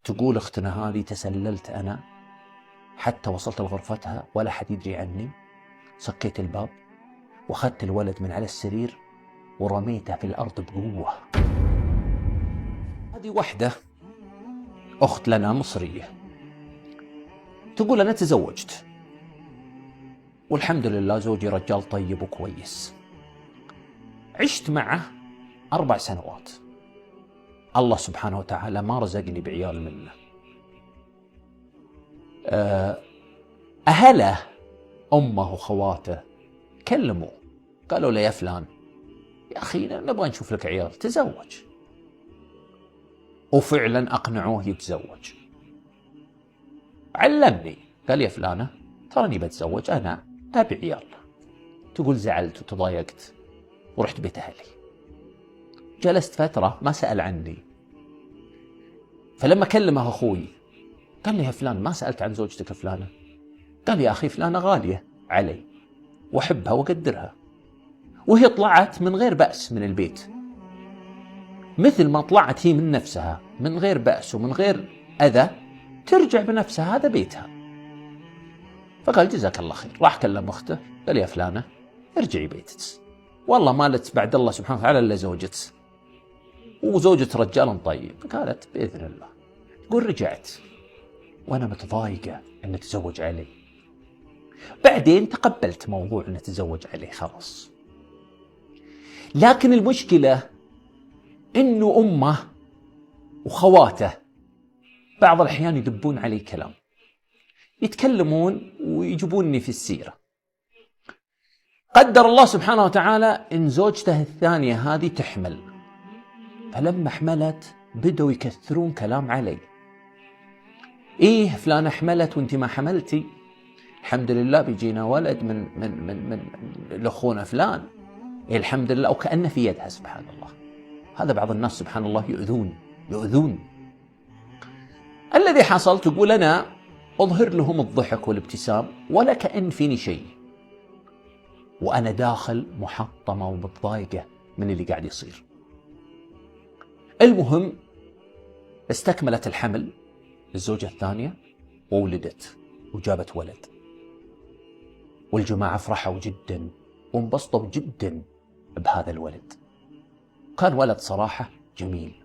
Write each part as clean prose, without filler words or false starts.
تقول اختنا هذه تسللت أنا حتى وصلت لغرفتها ولا حد يدري عني، سكيت الباب وأخذت الولد من على السرير ورميته في الأرض بقوة. هذه وحدة أخت لنا مصرية تقول أنا تزوجت والحمد لله زوجي رجال طيب وكويس، عشت معه 4 سنوات، الله سبحانه وتعالى ما رزقني بعيال منه. أهله أمه وخواته كلموا قالوا له يا فلان يا أخي نبغى نشوف لك عيال تزوج، وفعلا أقنعوه يتزوج. علمني قال يا فلانة تراني بتزوج أنا أبي عيال. تقول زعلت وتضايقت ورحت بيت أهلي، جلست فترة ما سأل عني، فلما كلمه أخوي قال لي يا فلان ما سألت عن زوجتك فلانة؟ قال يا أخي فلانة غالية علي وأحبها وأقدرها، وهي طلعت من غير بأس من البيت مثل ما طلعت هي من نفسها من غير بأس ومن غير أذى، ترجع بنفسها هذا بيتها. فقال جزاك الله خير. راح كلم أخته قال يا فلانة ارجعي بيتك، والله ما لت بعد الله سبحانه وتعالى إلا زوجتك وزوجة رجال طيب. قالت بإذن الله. تقول رجعت وأنا متضايقة أن أتزوج علي، بعدين تقبلت موضوع أن أتزوج عليه خلاص، لكن المشكلة إنه أمه وخواته بعض الأحيان يدبون علي كلام، يتكلمون ويجيبوني في السيرة. قدر الله سبحانه وتعالى إن زوجته الثانية هذه تحمل، فلما حملت بدوا يكثرون كلام علي. إيه فلانة حملت وانت ما حملتي، الحمد لله بيجينا ولد من لأخونا فلان، إيه الحمد لله، وكأن في يدها. سبحان الله، هذا بعض الناس سبحان الله يؤذون. الذي حصل تقول أنا أظهر لهم الضحك والابتسام ولا كأن فيني شيء، وأنا داخل محطمة ومتضايقة من اللي قاعد يصير. المهم استكملت الحمل الزوجة الثانية وولدت وجابت ولد، والجماعة فرحوا جدا وانبسطوا جدا بهذا الولد، كان ولد صراحة جميل.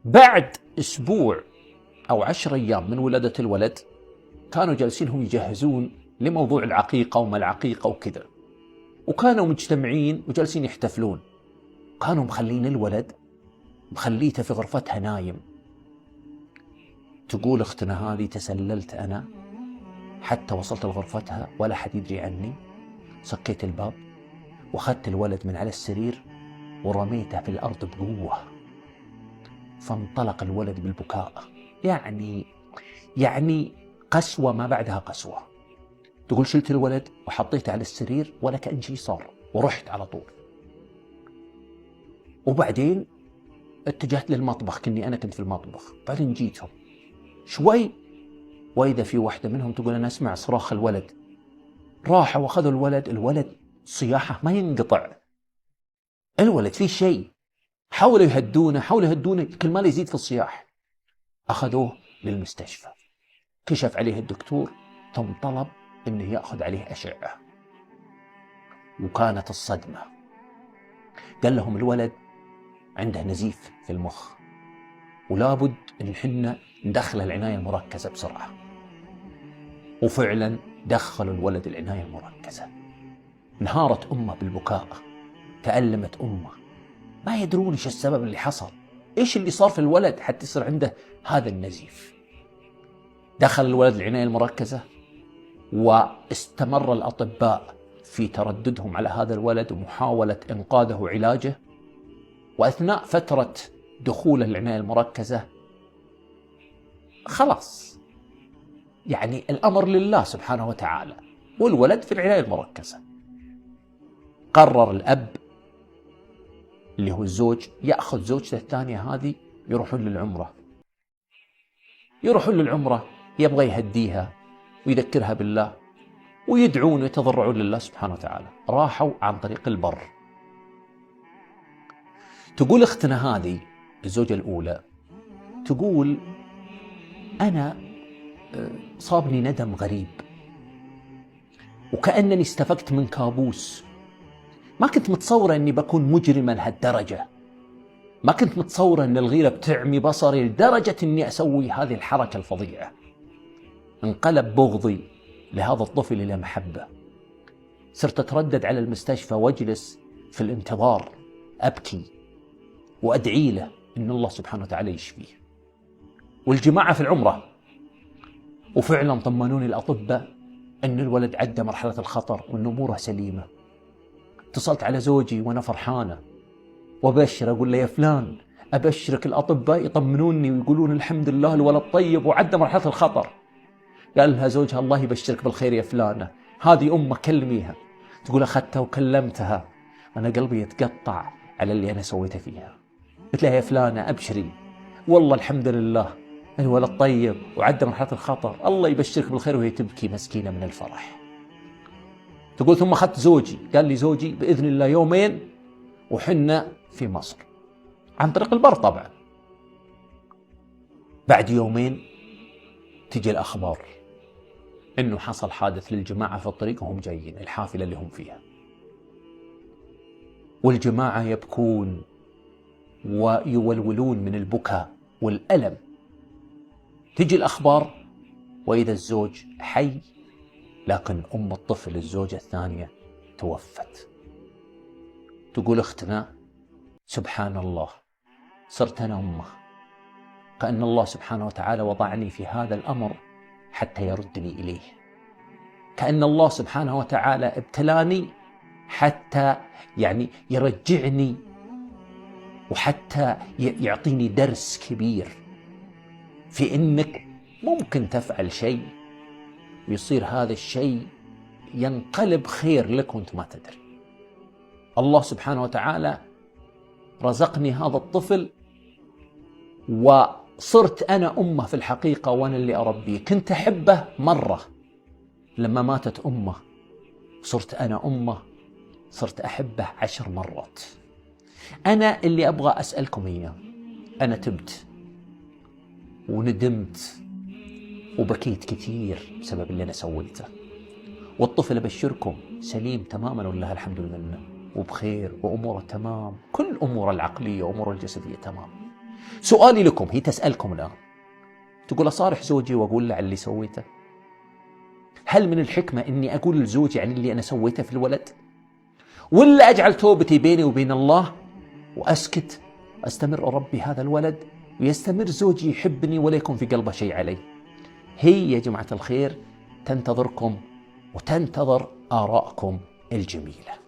بعد أسبوع أو 10 أيام من ولادة الولد كانوا جالسين هم يجهزون لموضوع العقيقة وما العقيقة وكذا، وكانوا مجتمعين وجالسين يحتفلون، كانوا مخلين الولد مخليته في غرفتها نايم. تقول اختنا هذه تسللت أنا حتى وصلت لغرفتها ولا حد يدري عني، سكيت الباب وأخذت الولد من على السرير ورميته في الأرض بقوة، فانطلق الولد بالبكاء، يعني قسوة ما بعدها قسوة. تقول شلت الولد وحطيته على السرير ولا كأن شيء صار ورحت على طول، وبعدين اتجهت للمطبخ كني أنا كنت في المطبخ. بعدين جيتهم شوي وإذا في واحدة منهم تقول أنا أسمع صراخ الولد، راحوا وأخذوا الولد صياحه ما ينقطع، الولد فيه شيء، حاولوا يهدونه كل ما يزيد في الصياح. أخذوه للمستشفى، كشف عليه الدكتور ثم طلب أنه يأخذ عليه أشعة، وكانت الصدمة. قال لهم الولد عنده نزيف في المخ ولابد أن حنا ندخله العناية المركزة بسرعة، وفعلا دخلوا الولد العناية المركزة. انهارت أمه بالبكاء، تألمت أمه، ما يدرون إيش السبب اللي حصل، إيش اللي صار في الولد حتى يصير عنده هذا النزيف. دخل الولد العناية المركزة، واستمر الأطباء في ترددهم على هذا الولد ومحاولة إنقاذه وعلاجه. وأثناء فترة دخول العناية المركزة خلاص يعني الأمر لله سبحانه وتعالى، والولد في العناية المركزة. قرر الأب اللي هو الزوج يأخذ زوجته الثانية هذه يروحون للعمرة، يبغى يهديها ويذكرها بالله ويدعون ويتضرعون لله سبحانه وتعالى. راحوا عن طريق البر. تقول اختنا هذه الزوجة الأولى تقول أنا صابني ندم غريب، وكأنني استفقت من كابوس. ما كنت متصورة أني بكون مجرمة لهالدرجة، ما كنت متصورة أن الغيرة بتعمي بصري لدرجة أني أسوي هذه الحركة الفظيعة. انقلب بغضي لهذا الطفل إلى محبة. صرت أتردد على المستشفى واجلس في الانتظار أبكي وأدعي له أن الله سبحانه وتعالى يشفيه. والجماعة في العمرة، وفعلا طمنوني الأطباء أن الولد عدى مرحلة الخطر وأن أموره سليمة. اتصلت على زوجي وأنا فرحانة وأبشر، أقول له يا فلان أبشرك الأطباء يطمنوني ويقولون الحمد لله الولد طيب وعدى مرحلة الخطر. قال لها زوجها الله يبشرك بالخير يا فلانة، هذه أمك كلميها. تقول أخذتها وكلمتها، أنا قلبي يتقطع على اللي أنا سويته فيها. قلت لها يا فلانة أبشري، والله الحمد لله الولد طيب وعدى مرحلة الخطر، الله يبشرك بالخير. وهي تبكي مسكينة من الفرح. تقول ثم أخذت زوجي، قال لي زوجي بإذن الله يومين وحنا في مصر، عن طريق البر طبعا. بعد يومين تجي الأخبار إنه حصل حادث للجماعة في الطريق وهم جايين الحافلة اللي هم فيها، والجماعة يبكون ويولولون من البكاء والألم. تجي الأخبار وإذا الزوج حي، لكن أم الطفل الزوجة الثانية توفت. تقول أختنا سبحان الله، صرت أنا أمه، كأن الله سبحانه وتعالى وضعني في هذا الأمر حتى يردني إليه، كأن الله سبحانه وتعالى ابتلاني حتى يرجعني وحتى يعطيني درس كبير في إنك ممكن تفعل شيء ويصير هذا الشيء ينقلب خير لك وانت ما تدري. الله سبحانه وتعالى رزقني هذا الطفل وصرت أنا أمه في الحقيقة، وأنا اللي أربيه. كنت أحبه مرة، لما ماتت أمه صرت أنا أمه، صرت أحبه 10 مرات. أنا اللي أبغى أسألكم إياه، أنا تبت وندمت وبكيت كثير بسبب اللي أنا سويته، والطفل أبشركم سليم تماما ولله الحمد لله وبخير وأموره تمام، كل أمور العقلية وأمور الجسدية تمام. سؤالي لكم، هي تسألكم الآن، تقول أصارح زوجي وأقول له على اللي سويته؟ هل من الحكمة إني أقول لزوجي عن اللي أنا سويته في الولد، ولا أجعل توبتي بيني وبين الله وأسكت، أستمر أربي هذا الولد ويستمر زوجي يحبني ولا يكون في قلبه شيء علي؟ هي يا جماعة الخير تنتظركم وتنتظر آراءكم الجميلة.